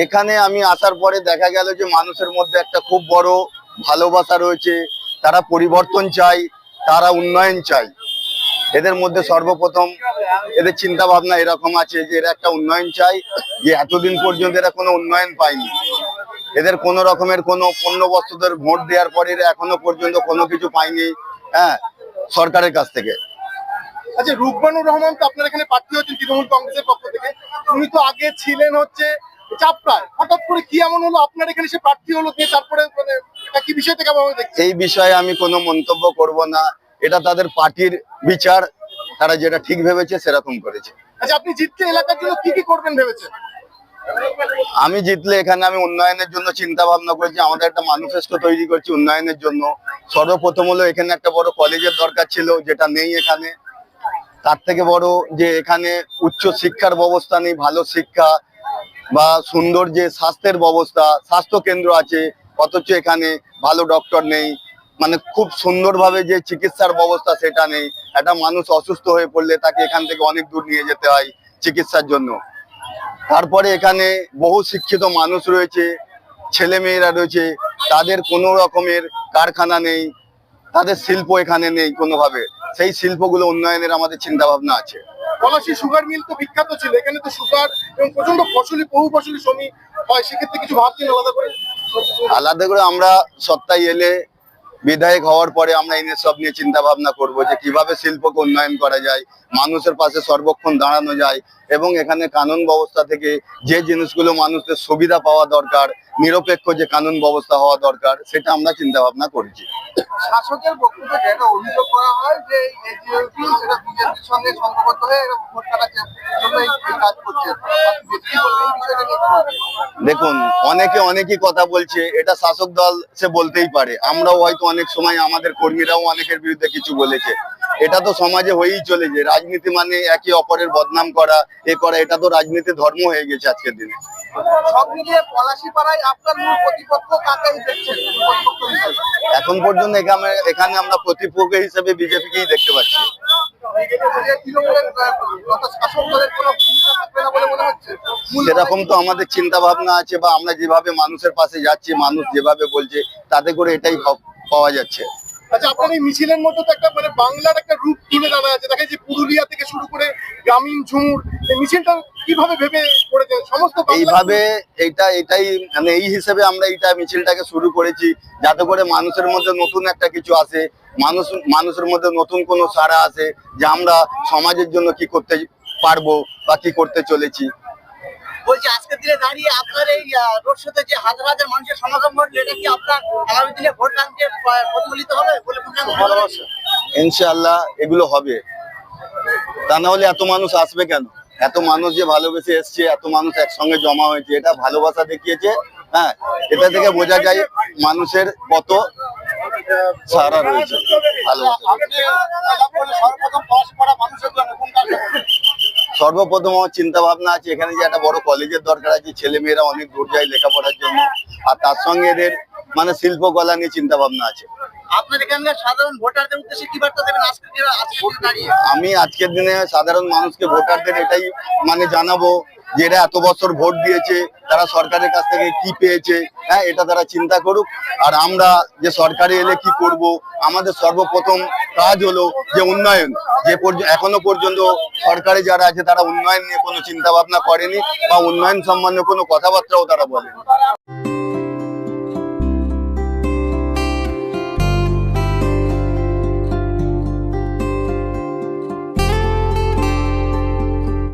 এখানে আমি আসার পরে দেখা গেল যে মানুষের মধ্যে একটা খুব বড় ভালোবাসা রয়েছে। তারা পরিবর্তন চায়, তারা উন্নয়ন চায়। এদের মধ্যে সর্বপ্রথম এদের চিন্তা ভাবনা এরকম আছে যে এরা একটা উন্নয়ন চাই, যে এতদিন পর্যন্ত এরা কোনো উন্নয়ন পায়নি। এদের কোন রকমের কোনো পণ্য বস্তুদের ভোট দেওয়ার পরে এরা এখনো পর্যন্ত কোনো কিছু পায়নি, হ্যাঁ, সরকারের কাছ থেকে। আচ্ছা, রুকমানুর রহমান তো আপনার এখানে প্রার্থী হচ্ছেন তৃণমূল কংগ্রেসের পক্ষ থেকে। উনি তো আগে ছিলেন হচ্ছে চাপড়ায়, হঠাৎ করে কি এমন হলো আপনার এখানে সে প্রার্থী হলো, দিয়ে তারপরে মানে এটা কি বিষয় থেকে ভাবে দেখছেন? এই বিষয়ে আমি কোনো মন্তব্য করব না, এটা তাদের পার্টির বিচার, তারা যেটা ঠিক ভেবেছে সেরকম করেছে। আচ্ছা, আপনি জিতলে এলাকার জন্য কি কি করবেন ভেবেছেন? আমি জিতলে এখানে আমি উন্নয়নের জন্য চিন্তা ভাবনা করেছি, আমাদের একটা ম্যানিফেস্টো তৈরি করছি উন্নয়নের জন্য। সর্বপ্রথম হলো এখানে একটা বড় কলেজের দরকার ছিল, যেটা নেই এখানে। তার থেকে বড় যে এখানে উচ্চ শিক্ষার ব্যবস্থা নেই, ভালো শিক্ষা বা সুন্দর যে স্বাস্থ্যের ব্যবস্থা, স্বাস্থ্য কেন্দ্র আছে অথচ এখানে ভালো ডক্টর নেই, মানে খুব সুন্দরভাবে যে চিকিৎসার ব্যবস্থা সেটা নেই। একটা মানুষ অসুস্থ হয়ে পড়লে তাকে এখান থেকে অনেক দূর নিয়ে যেতে হয় চিকিৎসার জন্য। তারপরে এখানে বহু শিক্ষিত মানুষ রয়েছে, ছেলে মেয়েরা রয়েছে, তাদের কোনো রকমের কারখানা নেই, তাদের শিল্প এখানে নেই কোনোভাবে। সেই শিল্পগুলো উন্নয়নের আমাদের চিন্তা ভাবনা আছে। পলাশী সুগার মিল তো বিখ্যাত ছিল, এখানে তো সুগার এবং প্রচন্ড বহু ফসলি শ্রমিক হয়, সেক্ষেত্রে কিছু ভাবছেন আলাদা করে? আলাদা করে আমরা সত্তায় এলে, বিধায়ক হওয়ার পরে আমরা এই সব নিয়ে চিন্তা ভাবনা করবো যে কিভাবে শিল্পকে উন্নয়ন করা যায়, মানুষের পাশে সর্বক্ষণ দাঁড়ানো যায়, এবং এখানে কানুন ব্যবস্থা থেকে যে জিনিসগুলো মানুষের সুবিধা পাওয়া দরকার, নিরপেক্ষ যে কানুন ব্যবস্থা হওয়া দরকার, সেটা আমরা চিন্তা ভাবনা করেছি। শাসকের বক্তব্যে যেটা অভিযোগ করা হয় যে এজিএলপি সেটা বিজেপির সঙ্গে সংঘবদ্ধ হয়ে ভোট কাটার জন্য এই কাজ করছে। দেখুন, অনেকেই কথা বলছে, এটা শাসক দল সে বলতেই পারে, আমরাও হয়তো অনেক সময় আমাদের কর্মীরাও অনেকের বিরুদ্ধে কিছু বলেছে। এটা তো সমাজে হয়েই চলেছে, রাজনীতি মানে একে অপরের বদনাম করা, এ করা, এটা তো রাজনীতি ধর্ম হয়ে গেছে আজকের দিনে। সব মিলিয়ে পলাশীপাড়ায় আপনার মূল প্রতিপক্ষ কাকে দেখছেন? এখন পর্যন্ত এখানে আমরা প্রতিপক্ষ হিসেবে বিজেপিকেই দেখতে পাচ্ছি। সেরকম তো আমাদের চিন্তা ভাবনা আছে, বা আমরা যেভাবে মানুষের পাশে যাচ্ছি, মানুষ যেভাবে বলছে, তাতে করে এটাই পাওয়া যাচ্ছে। আচ্ছা, আপনার এই মিছিলের মধ্যে তো একটা মানে বাংলার একটা রূপ তুলে ধরা আছে, দেখা যাচ্ছে পুরুলিয়া থেকে শুরু করে গ্রামীণ ঝুমুর, এই মিছিলটা কিভাবে ভেবে করেছেন? সমস্ত এইভাবে এটাই মানে এই হিসেবে আমরা এইটা মিছিলটাকে শুরু করেছি, যাতে করে মানুষের মধ্যে নতুন একটা কিছু আসে, মানুষের মধ্যে নতুন কোনো সাড়া আসে, যে আমরা সমাজের জন্য কি করতে পারবো বা কি করতে চলেছি। বলছি, আজকের দিনে দাঁড়িয়ে আপনার এই রোড শোতে যে হাজার হাজার মানুষের সমাগম ঘটলো, এটা কি আপনার আগামী দিনে ভোট ব্যাংকে প্রতিফলিত হবে বলে মনে হয়? ইনশাআল্লাহ এগুলো হবে, তা না হলে এত মানুষ আসবে কেন? এত মানুষ যে ভালোবেসে এসছে, এত মানুষ একসঙ্গে জমা হয়েছে, এটা ভালোবাসা দেখিয়েছে। হ্যাঁ, এটা থেকে বোঝা যায় মানুষের কত সারা রয়েছে, ভালোবাসা। সর্বপ্রথম আমার চিন্তা ভাবনা আছে এখানে যে একটা বড় কলেজের দরকার আছে, ছেলে মেয়েরা অনেক দূর যায় লেখাপড়ার জন্য, আর তার সঙ্গে এদের মানে শিল্পকলা নিয়ে চিন্তা ভাবনা আছে। আপনার এখানকার সাধারণ ভোটারদের উদ্দেশ্যে কি বার্তা দেবেন আজকের দিনে? আমি আজকের দিনে সাধারণ মানুষকে, ভোটারদের এটাই মানে জানাবো যে এরা এত বছর ভোট দিয়েছে, তারা সরকারের কাছ থেকে কি পেয়েছে, হ্যাঁ, এটা তারা চিন্তা করুক। আর আমরা যে সরকারে এলে কি করব, আমাদের সর্বপ্রথম কাজ হলো যে উন্নয়ন। যে এখনো পর্যন্ত সরকারে যারা আছে তারা উন্নয়ন নিয়ে কোনো চিন্তা ভাবনা করেনি, বা উন্নয়ন সম্বন্ধে কোনো কথাবার্তাও তারা বলেনি।